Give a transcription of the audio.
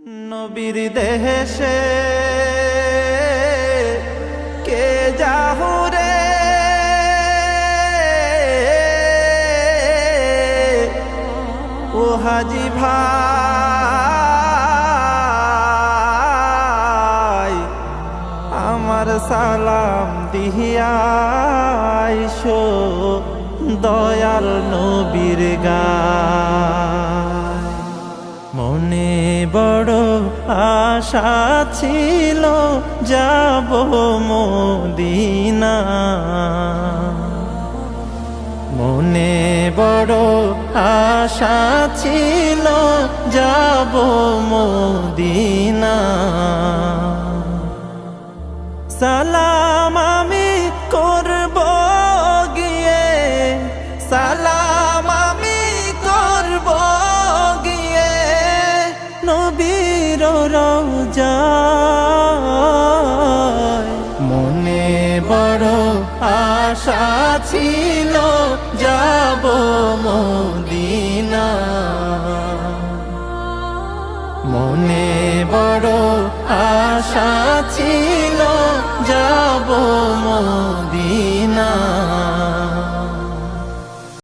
নবীর দেশে কে যাহুরে ও হাজি ভাই আমার সালাম দিয়াইশো দয়াল নবীর গায়। মনে বড় আশা ছিল যাব মদিনা, মনে বড় আশা ছিল যাব মদিনা। সালাম আমি করব গিয়ে, সালাম আমি করব গিয়ে নবীর রওজায়। মনে বড় আশা ছিল যাব মদিনা, মনে বড় আশা ছিল যাব মদিনা।